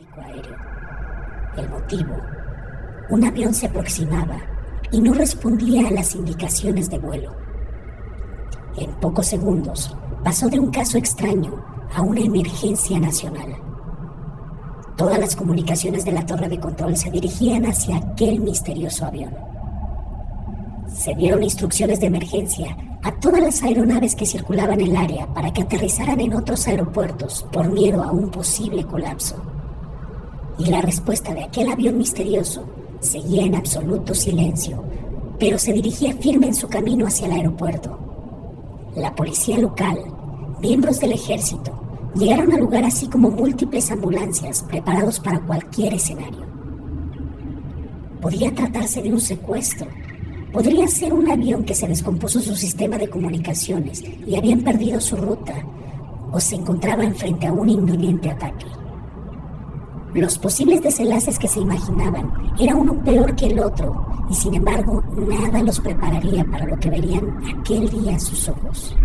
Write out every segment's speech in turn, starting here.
tráfico aéreo. El motivo: un avión se aproximaba y no respondía a las indicaciones de vuelo. En pocos segundos pasó de un caso extraño a una emergencia nacional. Todas las comunicaciones de la torre de control se dirigían hacia aquel misterioso avión. Se dieron instrucciones de emergencia a todas las aeronaves que circulaban en el área para que aterrizaran en otros aeropuertos por miedo a un posible colapso. Y la respuesta de aquel avión misterioso seguía en absoluto silencio, pero se dirigía firme en su camino hacia el aeropuerto. La policía local, miembros del ejército, llegaron al lugar, así como múltiples ambulancias preparados para cualquier escenario. Podía tratarse de un secuestro. Podría ser un avión que se descompuso su sistema de comunicaciones y habían perdido su ruta, o se encontraban frente a un inminente ataque. Los posibles desenlaces que se imaginaban era uno peor que el otro, y sin embargo nada los prepararía para lo que verían aquel día a sus ojos.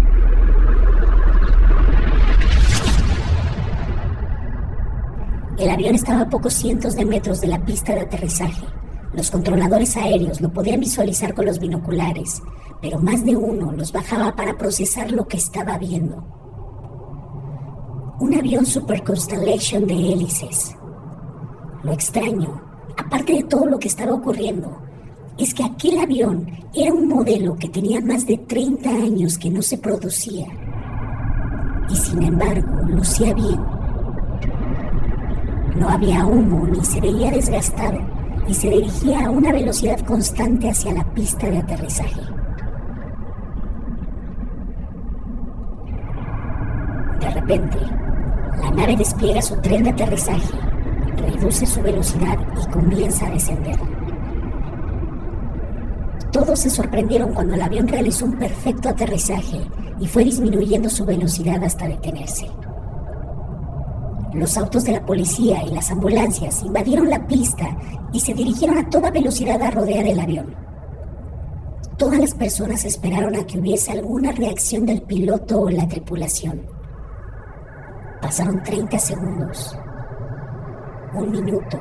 El avión estaba a pocos cientos de metros de la pista de aterrizaje. Los controladores aéreos lo podían visualizar con los binoculares, pero más de uno los bajaba para procesar lo que estaba viendo. Un avión Super Constellation de hélices. Lo extraño, aparte de todo lo que estaba ocurriendo, es que aquel avión era un modelo que tenía más de 30 años que no se producía. Y sin embargo, lucía bien. No había humo ni se veía desgastado, y se dirigía a una velocidad constante hacia la pista de aterrizaje. De repente, la nave despliega su tren de aterrizaje, reduce su velocidad y comienza a descender. Todos se sorprendieron cuando el avión realizó un perfecto aterrizaje y fue disminuyendo su velocidad hasta detenerse. Los autos de la policía y las ambulancias invadieron la pista y se dirigieron a toda velocidad a rodear el avión. Todas las personas esperaron a que hubiese alguna reacción del piloto o la tripulación. Pasaron 30 segundos, 1 minuto,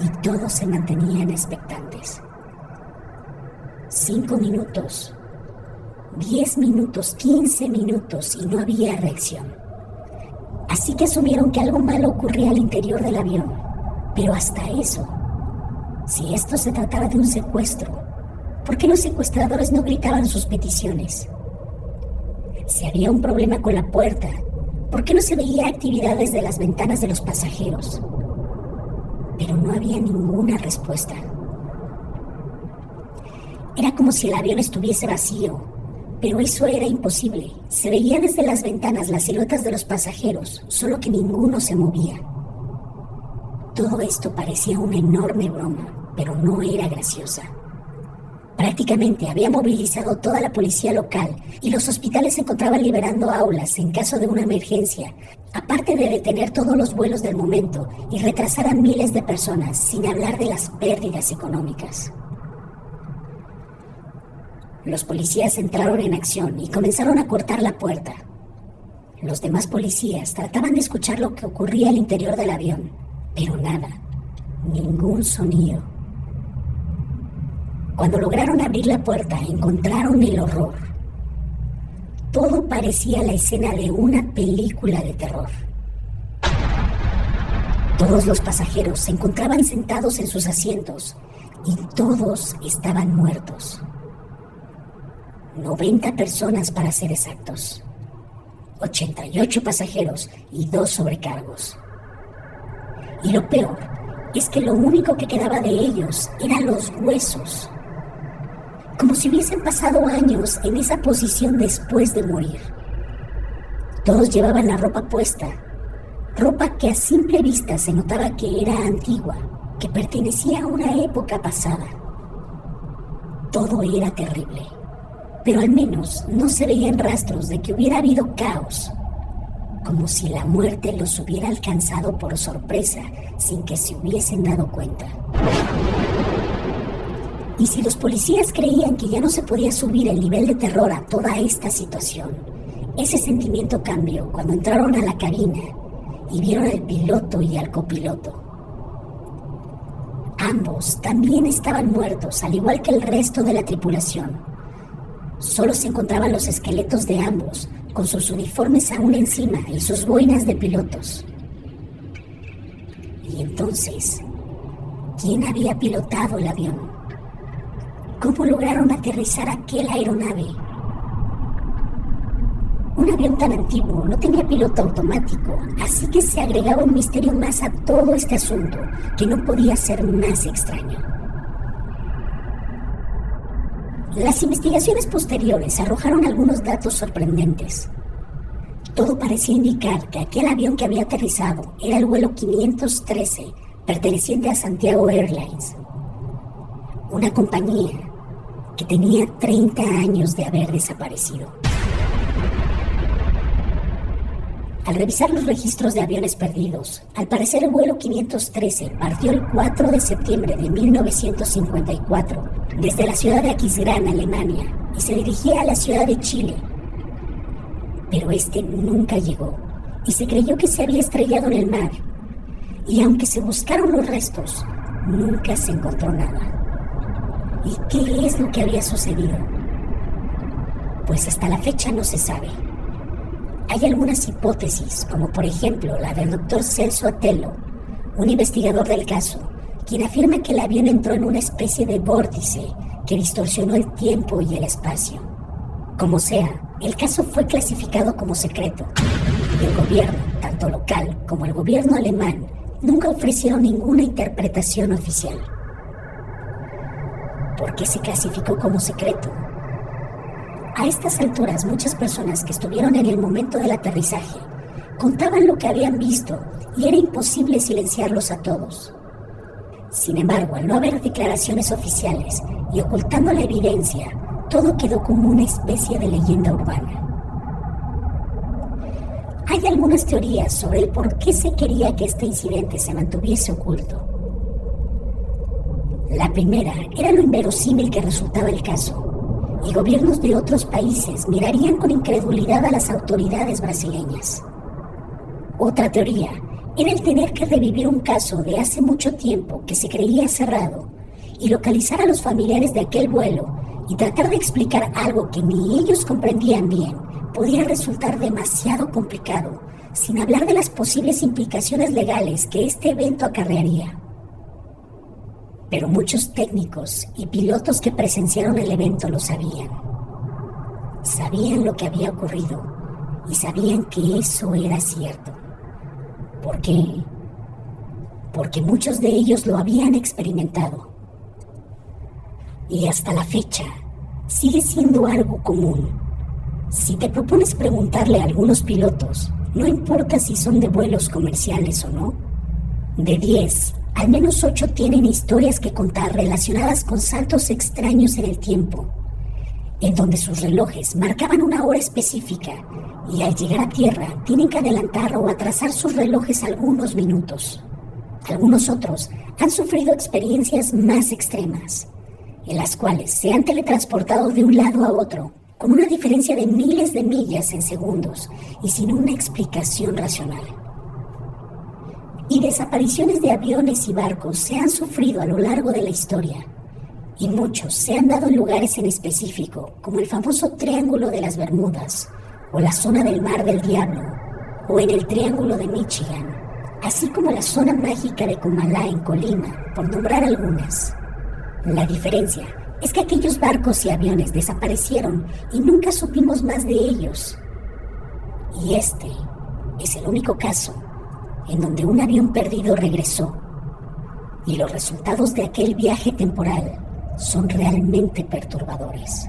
y todos se mantenían expectantes. 5 minutos, 10 minutos, 15 minutos, y no había reacción. Así que asumieron que algo malo ocurría al interior del avión. Pero hasta eso, si esto se trataba de un secuestro, ¿por qué los secuestradores no gritaban sus peticiones? Si había un problema con la puerta, ¿por qué no se veía actividad desde las ventanas de los pasajeros? Pero no había ninguna respuesta. Era como si el avión estuviese vacío, pero eso era imposible. Se veía desde las ventanas las siluetas de los pasajeros, solo que ninguno se movía. Todo esto parecía una enorme broma, pero no era graciosa. Prácticamente había movilizado toda la policía local y los hospitales se encontraban liberando aulas en caso de una emergencia, aparte de detener todos los vuelos del momento y retrasar a miles de personas, sin hablar de las pérdidas económicas. Los policías entraron en acción y comenzaron a cortar la puerta. Los demás policías trataban de escuchar lo que ocurría al interior del avión, pero nada, ningún sonido. Cuando lograron abrir la puerta, encontraron el horror. Todo parecía la escena de una película de terror. Todos los pasajeros se encontraban sentados en sus asientos y todos estaban muertos. 90 personas para ser exactos. 88 pasajeros y 2 sobrecargos. Y lo peor es que lo único que quedaba de ellos eran los huesos. Como si hubiesen pasado años en esa posición después de morir. Todos llevaban la ropa puesta, ropa que a simple vista se notaba que era antigua, que pertenecía a una época pasada. Todo era terrible. Pero al menos no se veían rastros de que hubiera habido caos, como si la muerte los hubiera alcanzado por sorpresa sin que se hubiesen dado cuenta. Y si los policías creían que ya no se podía subir el nivel de terror a toda esta situación, ese sentimiento cambió cuando entraron a la cabina y vieron al piloto y al copiloto. Ambos también estaban muertos, al igual que el resto de la tripulación. Solo se encontraban los esqueletos de ambos, con sus uniformes aún encima y sus boinas de pilotos. Y entonces, ¿quién había pilotado el avión? ¿Cómo lograron aterrizar aquel aeronave? Un avión tan antiguo no tenía piloto automático, así que se agregaba un misterio más a todo este asunto, que no podía ser más extraño. Las investigaciones posteriores arrojaron algunos datos sorprendentes. Todo parecía indicar que aquel avión que había aterrizado era el vuelo 513, perteneciente a Santiago Airlines, una compañía que tenía 30 años de haber desaparecido. Al revisar los registros de aviones perdidos, al parecer el vuelo 513 partió el 4 de septiembre de 1954 desde la ciudad de Aquisgrán, Alemania, y se dirigía a la ciudad de Chile. Pero este nunca llegó, y se creyó que se había estrellado en el mar. Y aunque se buscaron los restos, nunca se encontró nada. ¿Y qué es lo que había sucedido? Pues hasta la fecha no se sabe. Hay algunas hipótesis, como por ejemplo la del Dr. Celso Atelo, un investigador del caso, quien afirma que el avión entró en una especie de vórtice que distorsionó el tiempo y el espacio. Como sea, el caso fue clasificado como secreto. Y el gobierno, tanto local como el gobierno alemán, nunca ofrecieron ninguna interpretación oficial. ¿Por qué se clasificó como secreto? A estas alturas, muchas personas que estuvieron en el momento del aterrizaje contaban lo que habían visto y era imposible silenciarlos a todos. Sin embargo, al no haber declaraciones oficiales y ocultando la evidencia, todo quedó como una especie de leyenda urbana. Hay algunas teorías sobre el por qué se quería que este incidente se mantuviese oculto. La primera era lo inverosímil que resultaba el caso, y gobiernos de otros países mirarían con incredulidad a las autoridades brasileñas. Otra teoría era el tener que revivir un caso de hace mucho tiempo que se creía cerrado y localizar a los familiares de aquel vuelo y tratar de explicar algo que ni ellos comprendían bien podía resultar demasiado complicado, sin hablar de las posibles implicaciones legales que este evento acarrearía. Pero muchos técnicos y pilotos que presenciaron el evento lo sabían. Sabían lo que había ocurrido y sabían que eso era cierto. ¿Por qué? Porque muchos de ellos lo habían experimentado. Y hasta la fecha sigue siendo algo común. Si te propones preguntarle a algunos pilotos, no importa si son de vuelos comerciales o no, de 10, al menos 8 tienen historias que contar relacionadas con saltos extraños en el tiempo, en donde sus relojes marcaban una hora específica y al llegar a tierra tienen que adelantar o atrasar sus relojes algunos minutos. Algunos otros han sufrido experiencias más extremas, en las cuales se han teletransportado de un lado a otro, con una diferencia de miles de millas en segundos y sin una explicación racional. Y desapariciones de aviones y barcos se han sufrido a lo largo de la historia, y muchos se han dado en lugares en específico, como el famoso Triángulo de las Bermudas, o la zona del Mar del Diablo, o en el Triángulo de Michigan, así como la zona mágica de Comalá en Colima, por nombrar algunas. La diferencia es que aquellos barcos y aviones desaparecieron y nunca supimos más de ellos. Y este es el único caso en donde un avión perdido regresó, y los resultados de aquel viaje temporal son realmente perturbadores.